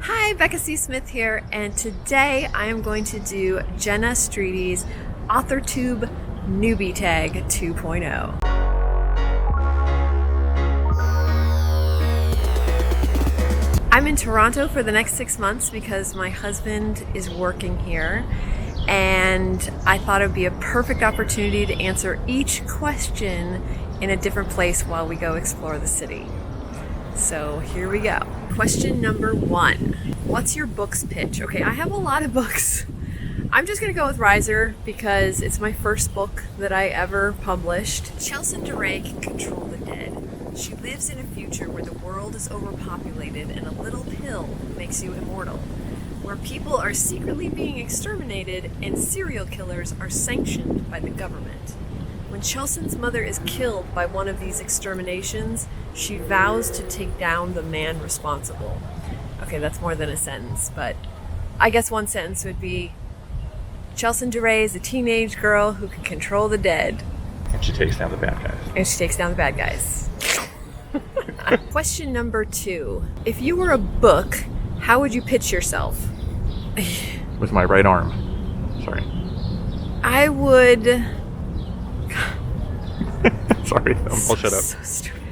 Hi, Becca C. Smith here, and today I am going to do Jenna Streety's Authortube Newbie Tag 2.0. I'm in Toronto for the next 6 months because my husband is working here, and I thought it would be a perfect opportunity to answer each question in a different place while we go explore the city. So here we go. Question number 1. What's your book's pitch? Okay, I have a lot of books. I'm just gonna go with Riser because it's my first book that I ever published. Chelsea DeRay can control the dead. She lives in a future where the world is overpopulated and a little pill makes you immortal, where people are secretly being exterminated and serial killers are sanctioned by the government. When Chelsea's mother is killed by one of these exterminations, she vows to take down the man responsible. Okay, that's more than a sentence, but I guess one sentence would be, Chelsea DeRay is a teenage girl who can control the dead. And she takes down the bad guys. Question number 2. If you were a book, how would you pitch yourself? With my right arm. Sorry. I would... Sorry, I'll shut up. So stupid.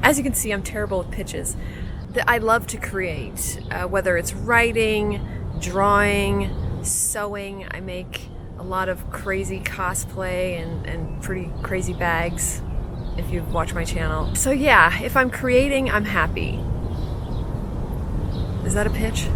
As you can see, I'm terrible at pitches. I love to create, whether it's writing, drawing, sewing. I make a lot of crazy cosplay and pretty crazy bags, if you've watched my channel. So yeah, if I'm creating, I'm happy. Is that a pitch?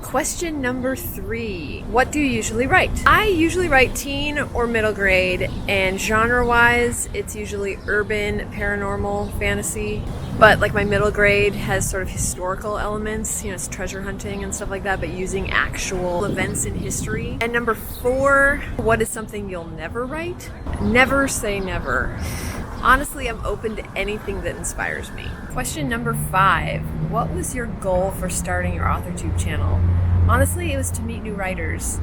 Question number 3. What do you usually write? I usually write teen or middle grade, and genre-wise, it's usually urban, paranormal, fantasy. But like my middle grade has sort of historical elements, it's treasure hunting and stuff like that, but using actual events in history. And number 4, what is something you'll never write? Never say never. Honestly, I'm open to anything that inspires me. Question number 5. What was your goal for starting your Authortube channel? Honestly, it was to meet new writers.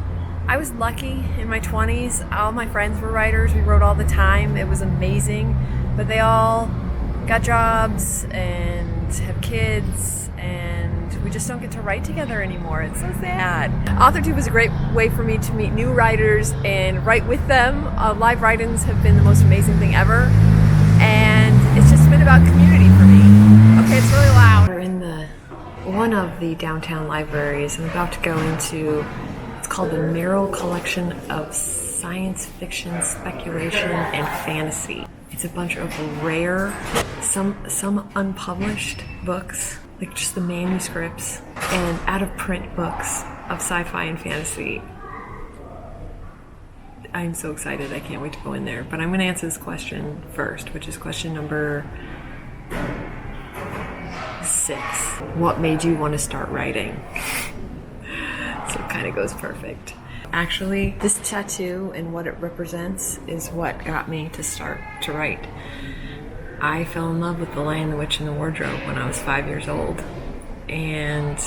I was lucky in my 20s. All my friends were writers. We wrote all the time. It was amazing. But they all got jobs and have kids, and we just don't get to write together anymore. It's so sad. Authortube was a great way for me to meet new writers and write with them. Live write-ins have been the most amazing thing ever. And it's just been about community for me. Okay, it's really loud. We're in one of the downtown libraries. I'm about to go into, it's called the Merrill Collection of Science Fiction, Speculation, and Fantasy. It's a bunch of rare, some unpublished books, like just the manuscripts, and out-of-print books of sci-fi and fantasy. I'm so excited. I can't wait to go in there. But I'm going to answer this question first, which is question number 6. What made you want to start writing? So it kind of goes perfect. Actually, this tattoo and what it represents is what got me to start to write. I fell in love with The Lion, the Witch, and the Wardrobe when I was 5 years old. And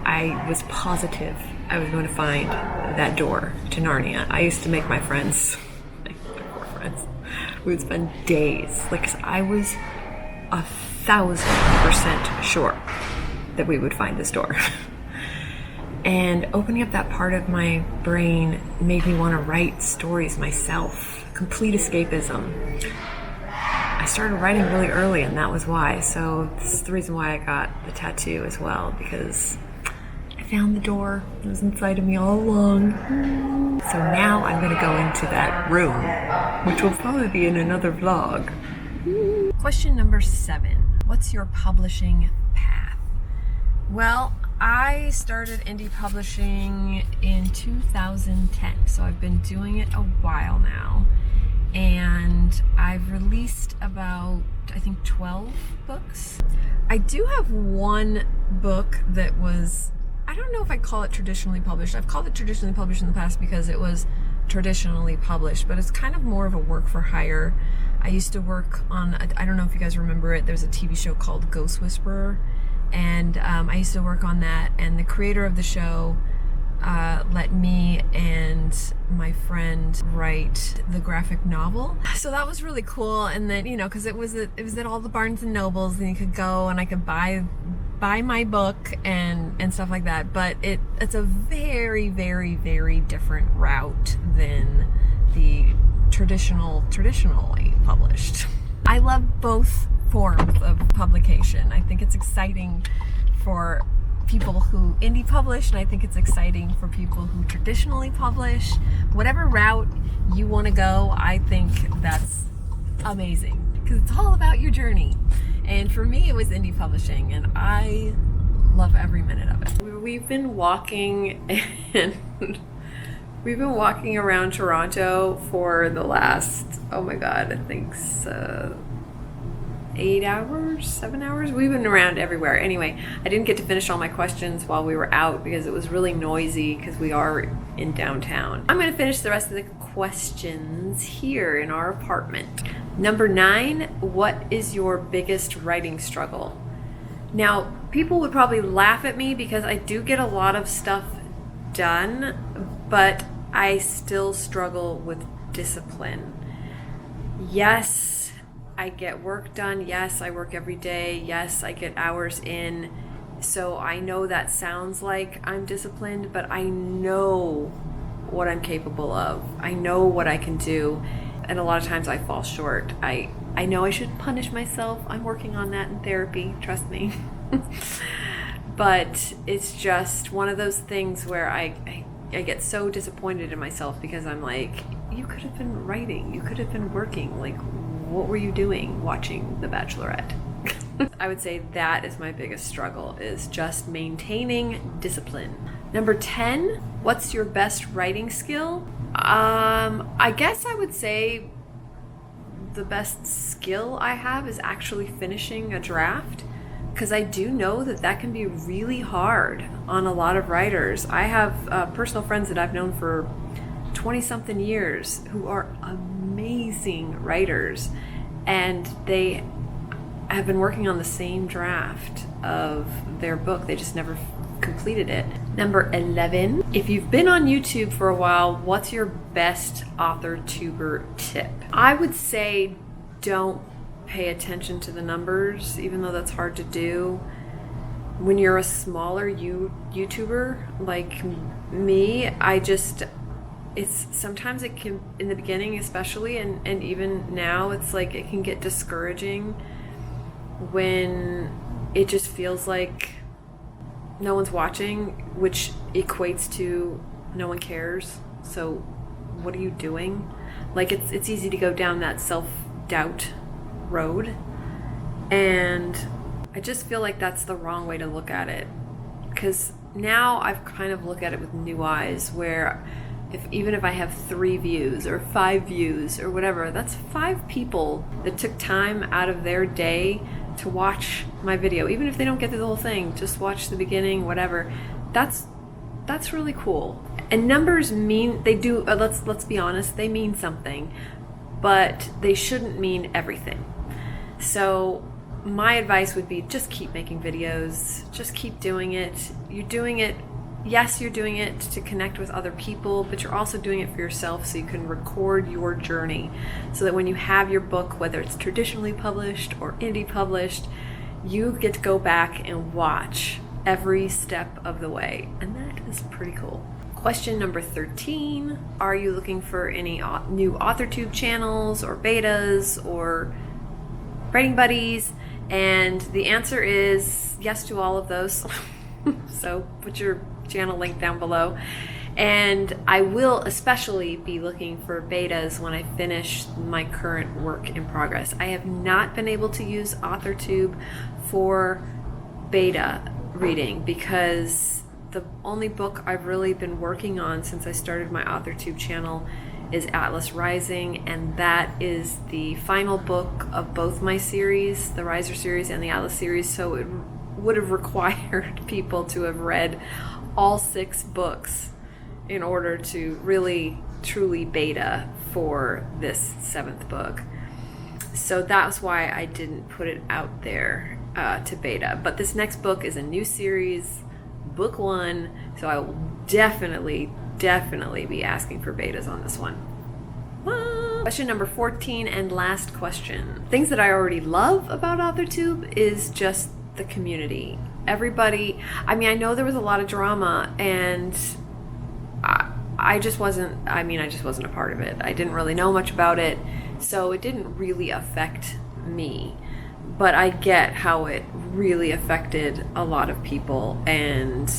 I was positive I was going to find that door to Narnia. I used to make my friends, my 4 friends, we would spend days, I was 1,000% sure that we would find this door. And opening up that part of my brain made me want to write stories myself. Complete escapism. I started writing really early, and that was why. So this is the reason why I got the tattoo as well, because I found the door. It was inside of me all along. So now I'm going to go into that room, which will probably be in another vlog. Question number 7. What's your publishing path? Well, I started indie publishing in 2010, so I've been doing it a while now. And I've released about, I think, 12 books. I do have one book that was, I don't know if I call it traditionally published. I've called it traditionally published in the past because it was traditionally published, but it's kind of more of a work for hire. I used to work on, I don't know if you guys remember it, there was a TV show called Ghost Whisperer, and I used to work on that, and the creator of the show let me and my friend write the graphic novel. So that was really cool. And then, because it was at all the Barnes and Nobles, and you could go and I could buy buy my book and stuff like that, but it's a very, very, very different route than the traditionally published. I love both forms of publication. I think it's exciting for people who indie publish, and I think it's exciting for people who traditionally publish. Whatever route you want to go, I think that's amazing, because it's all about your journey. And for me, it was indie publishing, and I love every minute of it. We've been walking around Toronto for the last, oh my god, I think 8 hours, 7 hours. We've been around everywhere. Anyway, I didn't get to finish all my questions while we were out because it was really noisy because we are in downtown. I'm going to finish the rest of the questions here in our apartment. Number 9, what is your biggest writing struggle? Now, people would probably laugh at me because I do get a lot of stuff done, but I still struggle with discipline. Yes, I get work done. Yes, I work every day. Yes, I get hours in. So I know that sounds like I'm disciplined, but I know what I'm capable of. I know what I can do. And a lot of times I fall short. I know I should punish myself. I'm working on that in therapy, trust me. But it's just one of those things where I get so disappointed in myself because I'm like, you could have been writing. You could have been working. Like, what were you doing watching The Bachelorette? I would say that is my biggest struggle, is just maintaining discipline. Number 10, what's your best writing skill? I guess I would say the best skill I have is actually finishing a draft, because I do know that can be really hard on a lot of writers. I have personal friends that I've known for 20-something years who are amazing writers, and they have been working on the same draft of their book. They just never completed it. Number 11, if you've been on YouTube for a while, what's your best Authortuber tip? I would say don't pay attention to the numbers, even though that's hard to do. When you're a smaller YouTuber like me, sometimes it can, in the beginning especially, and even now, it's like it can get discouraging when it just feels like no one's watching, which equates to no one cares. So what are you doing? Like, it's easy to go down that self-doubt road, and I just feel like that's the wrong way to look at it, because now I've kind of looked at it with new eyes, where even if I have 3 views or 5 views or whatever, that's 5 people that took time out of their day to watch my video. Even if they don't get through the whole thing, just watch the beginning, whatever. That's really cool. And numbers mean, they do, let's be honest, they mean something, but they shouldn't mean everything. So my advice would be just keep making videos, just keep doing it. You're doing it to connect with other people, but you're also doing it for yourself so you can record your journey, so that when you have your book, whether it's traditionally published or indie published, you get to go back and watch every step of the way, and that is pretty cool. Question number 13, are you looking for any new Authortube channels or betas or writing buddies? And the answer is yes to all of those. So put your channel link down below. And I will especially be looking for betas when I finish my current work in progress. I have not been able to use Authortube for beta reading because the only book I've really been working on since I started my Authortube channel is Atlas Rising, and that is the final book of both my series, the Riser series and the Atlas series, so it would have required people to have read all 6 books in order to really truly beta for this 7th book. So that's why I didn't put it out there to beta. But this next book is a new series, book 1, so I will definitely be asking for betas on this one. Question number 14 and last question. Things that I already love about Authortube is just the community. everybody, I mean, I know there was a lot of drama, and I just wasn't a part of it. I didn't really know much about it, so it didn't really affect me. But I get how it really affected a lot of people, and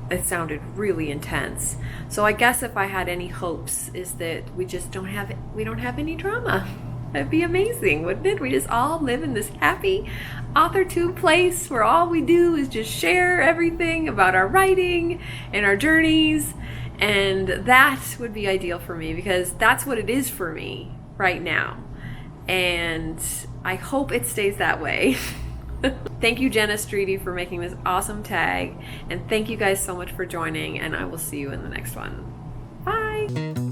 it sounded really intense. So I guess if I had any hopes, is that we don't have any drama. That'd be amazing, wouldn't it? We just all live in this happy Authortube place where all we do is just share everything about our writing and our journeys. And that would be ideal for me, because that's what it is for me right now. And I hope it stays that way. Thank you, Jenna Streety, for making this awesome tag. And thank you guys so much for joining, and I will see you in the next one. Bye!